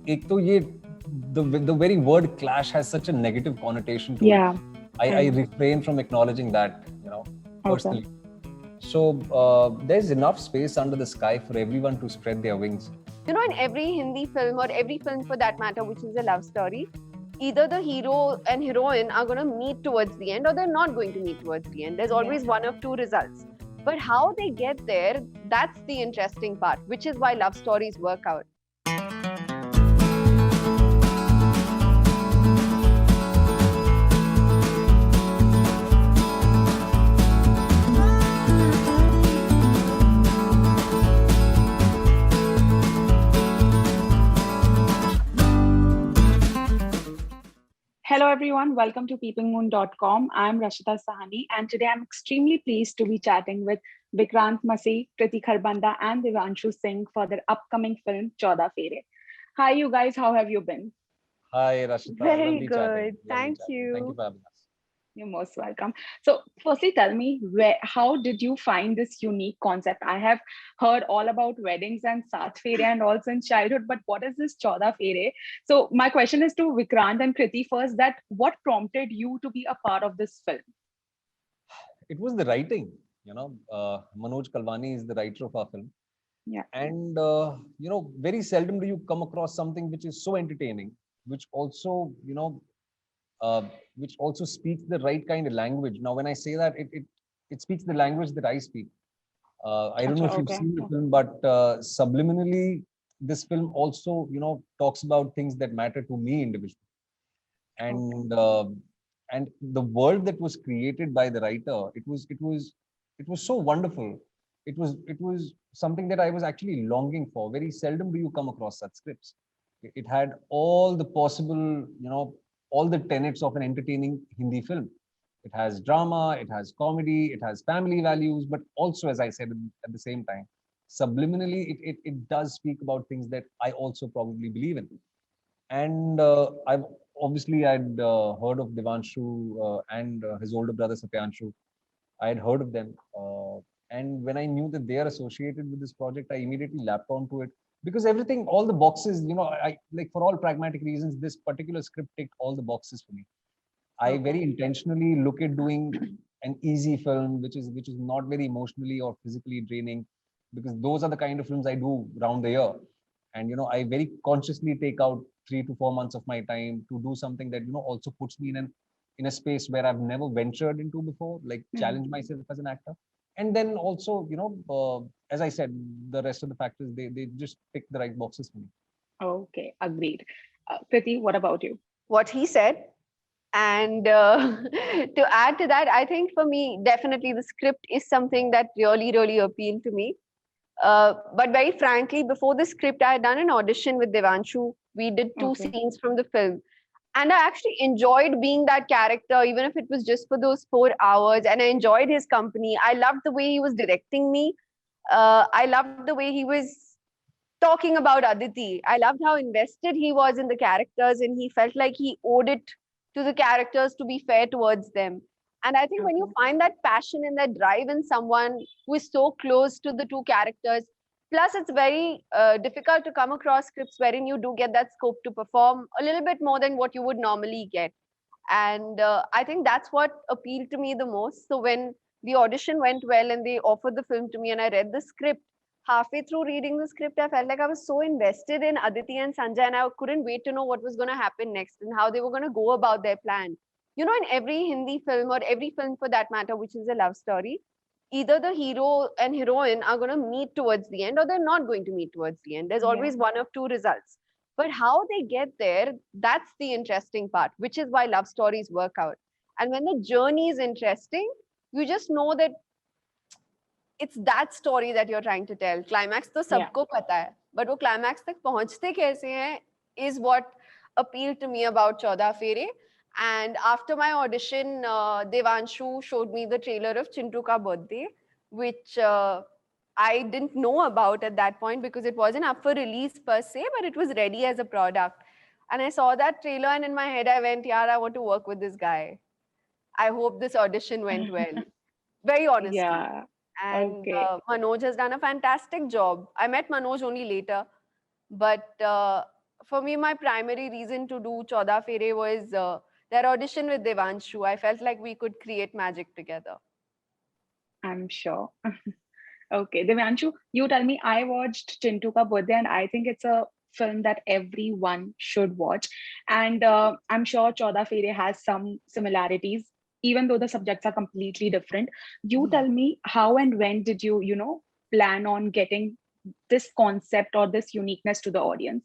एक तो ये the very word clash has such a negative connotation to it. Yeah. I refrain from acknowledging that, Okay. personally. So there's enough space under the sky for everyone to spread their wings. In every Hindi film or every film for that matter, which is a love story, either the hero and heroine are going to meet towards the end or they're not going to meet towards the end. There's always one of two results. But how they get there, that's the interesting part, which is why love stories work out. Hello, everyone. Welcome to peepingmoon.com. I'm Rashida Sahani, and today I'm extremely pleased to be chatting with Vikrant Masi, Kriti Kharbanda, and Devanshu Singh for their upcoming film, Chauda Fere. Hi, you guys. How have you been? Hi, Rashita. Very Lovely good. chatting. Thank you. Thank you for having us. You're most welcome. So, firstly, tell me, how did you find this unique concept? I have heard all about weddings and Saath Fere and all since childhood, but what is this Chauda Fere? So, my question is to Vikrant and Kriti first: that what prompted you to be a part of this film? It was the writing. Manoj Kalwani is the writer of our film. Yeah. And very seldom do you come across something which is so entertaining, which also speaks the right kind of language. Now, when I say that, it speaks the language that I speak. I don't know if you've seen the film, but subliminally, this film also, talks about things that matter to me individually. And and the world that was created by the writer, it was so wonderful. It was something that I was actually longing for. Very seldom do you come across such scripts. It had all the possible, all the tenets of an entertaining Hindi film. It has drama, it has comedy, it has family values, but also, as I said at the same time, subliminally, it does speak about things that I also probably believe in. And I'd heard of Devanshu and his older brother Satyanshu. I had heard of them. And when I knew that they are associated with this project, I immediately lapped onto it because everything, all the boxes, I like, for all pragmatic reasons, this particular script ticked all the boxes for me. I very intentionally look at doing an easy film, which is not very emotionally or physically draining, because those are the kind of films I do round the year. And I very consciously take out 3 to 4 months of my time to do something that also puts me in a space where I've never ventured into before, like challenge myself as an actor. And then also, as I said, the rest of the factors, they just pick the right boxes for me. Okay, agreed. Kriti, what about you? What he said. And to add to that, I think for me, definitely the script is something that really, really appealed to me. But very frankly, before the script, I had done an audition with Devanshu. We did two scenes from the film. And I actually enjoyed being that character, even if it was just for those 4 hours. And I enjoyed his company. I loved the way he was directing me. I loved the way he was talking about Aditi. I loved how invested he was in the characters, and he felt like he owed it to the characters to be fair towards them. And I think when you find that passion and that drive in someone who is so close to the two characters, plus it's very difficult to come across scripts wherein you do get that scope to perform a little bit more than what you would normally get. And I think that's what appealed to me the most. So when the audition went well and they offered the film to me and I read the script, halfway through reading the script, I felt like I was so invested in Aditi and Sanjay, and I couldn't wait to know what was going to happen next and how they were going to go about their plan. In every Hindi film or every film for that matter, which is a love story, either the hero and heroine are going to meet towards the end or they're not going to meet towards the end. There's always one of two results. But how they get there, that's the interesting part, which is why love stories work out. And when the journey is interesting, you just know that it's that story that you're trying to tell. Climax to sabko pata hai, but wo climax tak pahunchte kaise hain is what appealed to me about Chauda Fere. And after my audition, Devanshu showed me the trailer of Chintu Ka Birthday, which I didn't know about at that point because it wasn't up for release per se, but it was ready as a product. And I saw that trailer and in my head I went, yeah, I want to work with this guy. I hope this audition went well. Very honestly. Yeah. And Manoj has done a fantastic job. I met Manoj only later, but for me, my primary reason to do Chauda Fere was their audition with Devanshu. I felt like we could create magic together. I'm sure. Okay, Devanshu, you tell me. I watched Chintu Ka Birthday, and I think it's a film that everyone should watch. And I'm sure Chauda Fere has some similarities, even though the subjects are completely different. You tell me, how and when did you, plan on getting this concept or this uniqueness to the audience?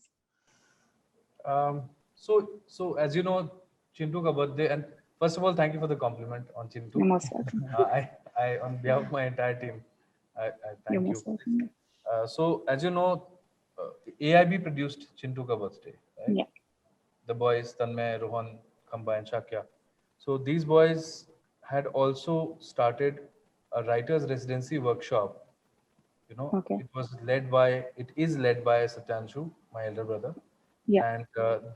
So as you know, Chintu ka birthday, and first of all, thank you for the compliment on Chintu. You're most welcome. On behalf of my entire team, I You're thank you. most welcome. So as you know, AIB produced Chintu ka birthday, right? Yeah. The boys Tanmay, Rohan, Khamba, and Shakya. So these boys had also started a writers' residency workshop. Okay. It is led by Satyanshu, my elder brother. Yeah. And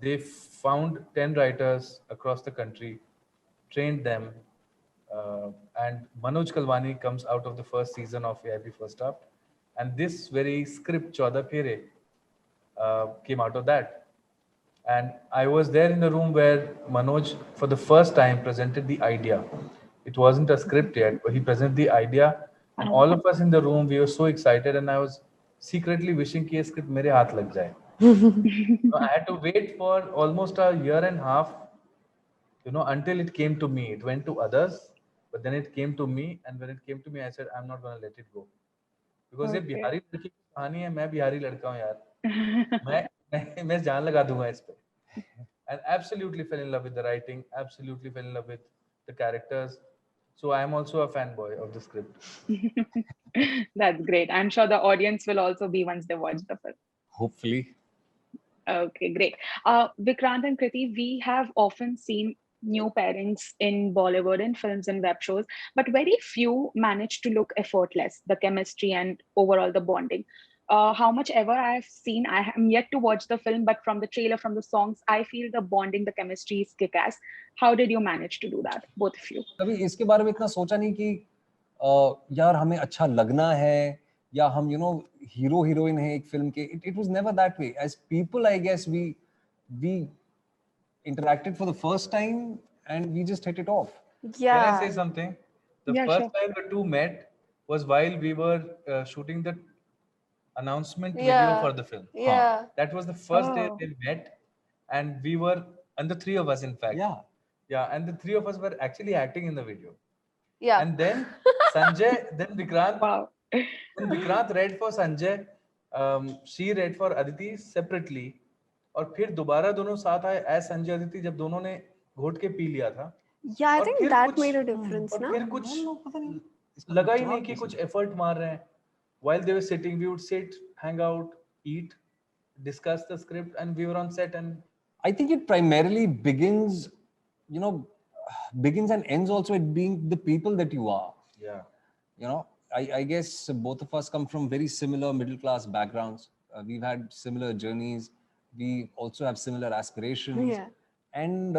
they found 10 writers across the country, trained them, and Manoj Kalwani comes out of the first season of AIB First Draft, and this very script Chauda Fere came out of that. And I was there in the room where Manoj, for the first time, presented the idea. It wasn't a script yet, but he presented the idea, and all of us in the room, we were so excited, and I was secretly wishing कि ये script मेरे हाथ लग जाए. So I had to wait for almost a year and a half, until it came to me. It went to others, but then it came to me, and when it came to me, I said, I'm not going to let it go. Because ये Okay. Bihari लड़की की कहानी है, मैं बिहारी लड़का हूँ यार. मैं जान लगा दूंगा इस पे. And absolutely fell in love with the writing, absolutely fell in love with the characters. So I am also a fanboy of the script. That's great. I'm sure the audience will also be once they watch the film. Hopefully. Okay, great. Vikrant and Kriti, we have often seen new pairings in Bollywood in films and web shows, but very few manage to look effortless, the chemistry and overall the bonding. How much ever I've seen, I am yet to watch the film, but from the trailer, from the songs, I feel the bonding, the chemistry is kick-ass. How did you manage to do that, both of you? कभी इसके बारे में इतना सोचा नहीं कि यार हमें अच्छा लगना है या हम हीरो हीरोइन है एक फिल्म के. It was never that way. As people, I guess we interacted for the first time and we just hit it off. Yeah. Can I say something? The Yeah, first sure. time the two met was while we were shooting the announcement video Yeah. for the film. Yeah. That was the first day Oh. they met, and we were, and the three of us, in fact. Yeah. And the three of us were actually acting in the video. Yeah. And then Sanjay, then Vikrant, Wow. when Vikrant read for Sanjay, she read for Aditi separately. और फिर दोबारा दोनों साथ आए as Sanjay Aditi जब दोनों ने घोट के पी लिया था. Yeah, I और think फिर that कुछ- made a difference, और na? फिर कुछ लगा ही नहीं कि कुछ एफर्ट मार रहे हैं. While they were sitting, we would sit, hang out, eat, discuss the script, and we were on set. And I think it primarily begins and ends also at being the people that you are. yeah, I guess both of us come from very similar middle class backgrounds. We've had similar journeys. We also have similar aspirations. Yeah. And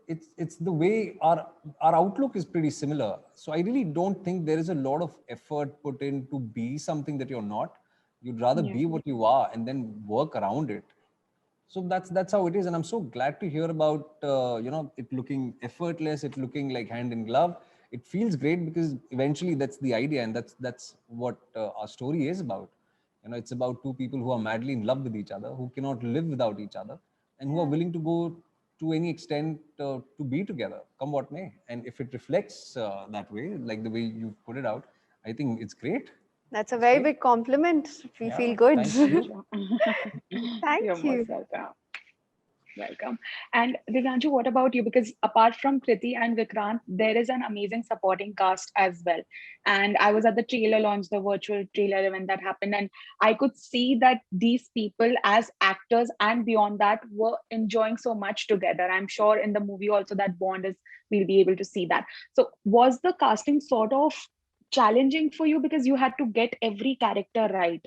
it's the way our outlook is pretty similar. So I really don't think there is a lot of effort put in to be something that you're not. You'd rather Yeah. be what you are and then work around it. So that's how it is, and I'm so glad to hear about it looking effortless, it looking like hand in glove. It feels great because eventually that's the idea, and that's what our story is about. It's about two people who are madly in love with each other, who cannot live without each other, and who are willing to go to any extent to be together, come what may. And if it reflects that way, like the way you put it out, I think it's great. That's a very big compliment. We Yeah, feel good. thank you. Thank You're you. most welcome. Welcome. And Divyanju, what about you? Because apart from Kriti and Vikrant, there is an amazing supporting cast as well. And I was at the trailer launch, the virtual trailer event that happened, and I could see that these people, as actors and beyond that, were enjoying so much together. I'm sure in the movie also that bond is, we'll be able to see that. So was the casting sort of challenging for you because you had to get every character right?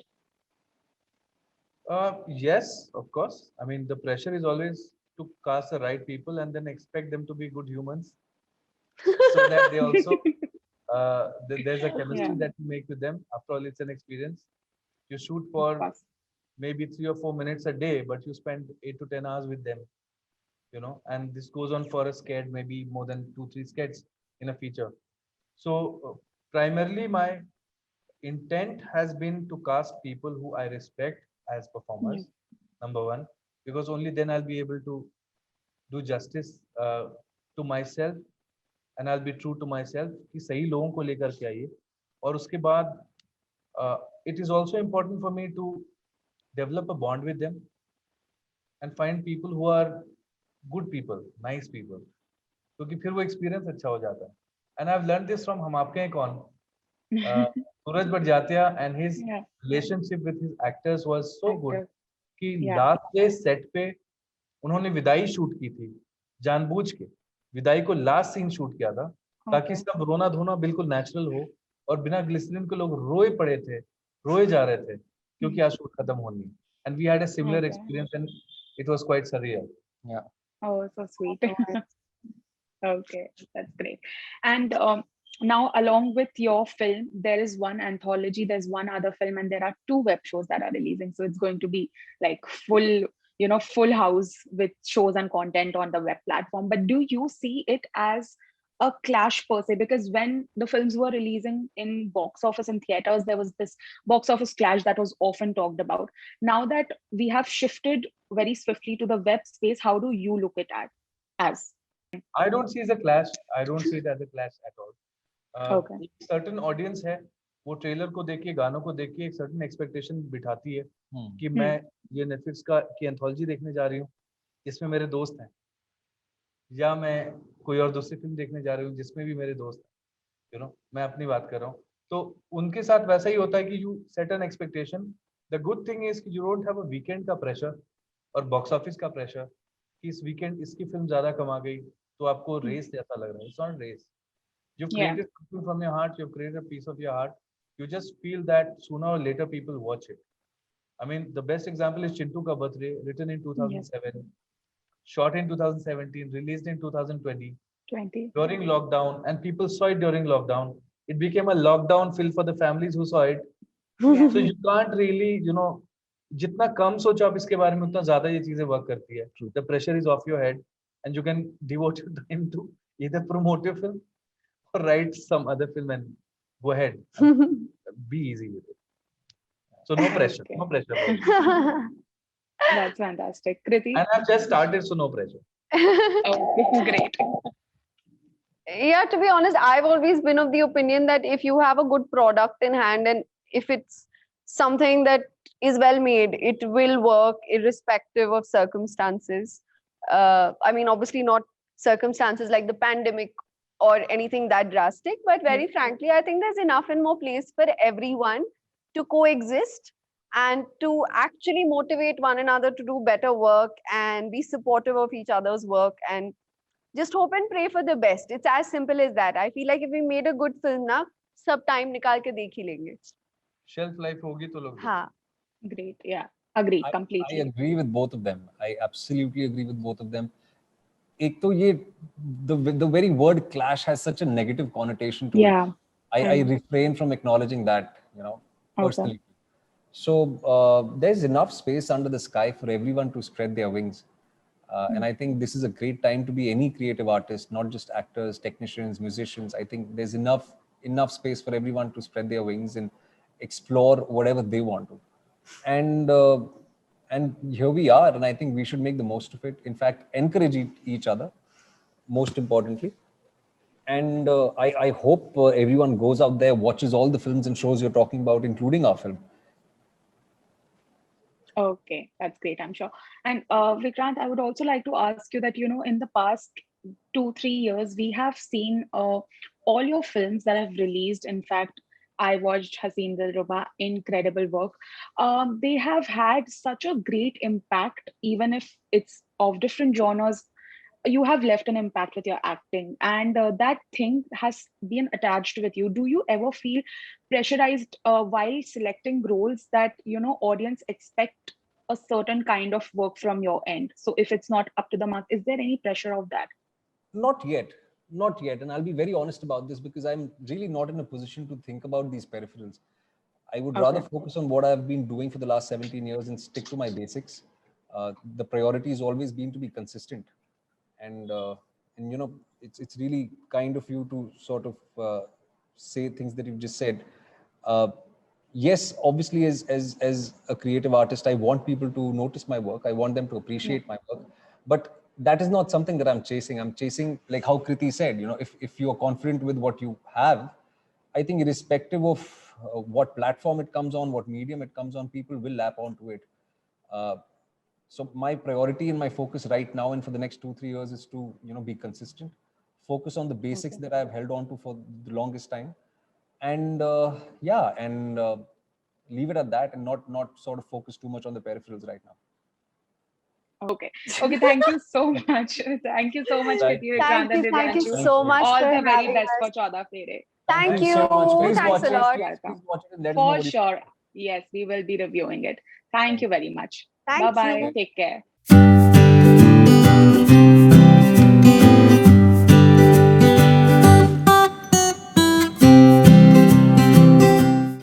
yes, of course. I mean, the pressure is always to cast the right people and then expect them to be good humans, so that they also there's a chemistry Yeah. that you make with them. After all, it's an experience. You shoot Of for course. maybe 3 or 4 minutes a day, but you spend 8 to 10 hours with them, you know, and this goes on for a sketch, maybe more than 2, 3 sketches in a feature. So primarily my intent has been to cast people who I respect as performers, number one, because only then I'll be able to do justice to myself and I'll be true to myself कि सही लोगों को लेकर के आइए. और उसके बाद it is also important for me to develop a bond with them and find people who are good people, nice people. क्योंकि फिर वो experience अच्छा हो जाता है. And I've learned this from हम आपके हैं कौन, Suraj Bhatia, and his Yeah. relationship with his actors was so good Actors. कि Yeah. लास्ट डे सेट पे उन्होंने विदाई शूट की थी, जानबूझ के विदाई को लास्ट सीन शूट किया था ताकि Okay. सब रोना धोना बिल्कुल नेचुरल हो, और बिना ग्लिसरीन के लोग रोए पड़े थे, रोए जा रहे थे क्योंकि आज शूट खत्म होनी है. And we had a similar Okay. experience and it was quite surreal. Yeah. Oh, so sweet. Okay, that's great. And now, along with your film, there is one anthology, there's one other film, and there are two web shows that are releasing. So it's going to be like full, full house with shows and content on the web platform. But do you see it as a clash per se? Because when the films were releasing in box office and theaters, there was this box office clash that was often talked about. Now that we have shifted very swiftly to the web space, how do you look at it as? I don't see it as a clash. I don't see it as a clash at all. Okay. एक certain audience है, वो trailer को देख के, गानों को देख के एक certain expectation बिठाती है कि मैं ये नेटफ्लिक्स की एंथोलॉजी देखने जा रही हूँ, इसमें मेरे दोस्त हैं, या मैं कोई और दूसरी फिल्म देखने जा रही हूँ जिसमें भी मेरे दोस्त हैं, मैं अपनी बात कर रहा हूँ. तो उनके साथ वैसा ही होता है कि you set an expectation. The good thing is कि you don't have a weekend का प्रेशर और बॉक्स ऑफिस का प्रेशर कि इस वीकेंड इसकी फिल्म ज्यादा कमा गई तो आपको रेस जैसा लग रहा है. It's not race. You've created something from your heart, you've created a piece of your heart. You just feel that sooner or later people watch it. I mean, the best example is Chintu Ka Birthday, written in 2007, shot in 2017, released in 2020, 20. during lockdown, and people saw it during lockdown. It became a lockdown film for the families who saw it. So you can't really, जितना कम सोचो आप इसके बारे में उतना ज्यादा ये चीजें वर्क करती है. The pressure is off your head and you can devote your time to either promote your film or write some other film and go ahead and be easy with it. So no pressure, Okay. no pressure. That's fantastic. Kriti? And I've just started, so no pressure. Oh, great. Yeah, to be honest, I've always been of the opinion that if you have a good product in hand and if it's something that is well made, it will work irrespective of circumstances. I mean, obviously not circumstances like the pandemic or anything that drastic, but very frankly, I think there's enough and more place for everyone to coexist and to actually motivate one another to do better work and be supportive of each other's work and just hope and pray for the best. It's as simple as that. I feel like if we made a good film na, sab time nikal ke dekh hi lenge. Shelf life hogi to log. Ha. Great. Yeah. Agree I completely. agree with both of them. I absolutely agree with both of them. एक तो ये the very word clash has such a negative connotation to it. I refrain from acknowledging that, personally. Okay. So there's enough space under the sky for everyone to spread their wings. And I think this is a great time to be any creative artist, not just actors, technicians, musicians. I think there's enough space for everyone to spread their wings and explore whatever they want to. And here we are, and I think we should make the most of it. In fact, encourage each other, most importantly. And I hope everyone goes out there, watches all the films and shows you're talking about, including our film. Okay, that's great, I'm sure. And Vikrant, I would also like to ask you that, in the past 2-3 years, we have seen all your films that have released. In fact, I watched Haseen Dilruba, incredible work. They have had such a great impact, even if it's of different genres. You have left an impact with your acting, and that thing has been attached with you. Do you ever feel pressurized while selecting roles that audience expect a certain kind of work from your end? So if it's not up to the mark, is there any pressure of that? Not yet, and I'll be very honest about this because I'm really not in a position to think about these peripherals. I would rather Okay. focus on what I've been doing for the last 17 years and stick to my basics. The priority has always been to be consistent, and you know, it's really kind of you to sort of say things that you've just said. Uh, yes, obviously, as a creative artist, I want people to notice my work. I want them to Yeah. appreciate my work, but that is not something that I'm chasing. I'm chasing, like how Kriti said, you know, if you're confident with what you have, I think irrespective of what platform it comes on, what medium it comes on, people will lap onto it. Uh, so my priority and my focus right now and for the next 2 3 years is to, you know, be consistent, focus on the basics Okay. that I've held on to for the longest time, and yeah, and leave it at that, and not sort of focus too much on the peripherals right now. Okay. Okay. Thank you so much. Thank you so much, Right. Kriti Vikrant and Thank you Divyanshu. Thank so you. much All for the very having best us. for Chauda Fere. Thank you so much, you. Please Kriti. Thanks watch a it. lot. Please Welcome. watch it and let us know For what you sure. Yes, we will be reviewing it. Thank think. you very much. Thank Bye bye. you. Take care.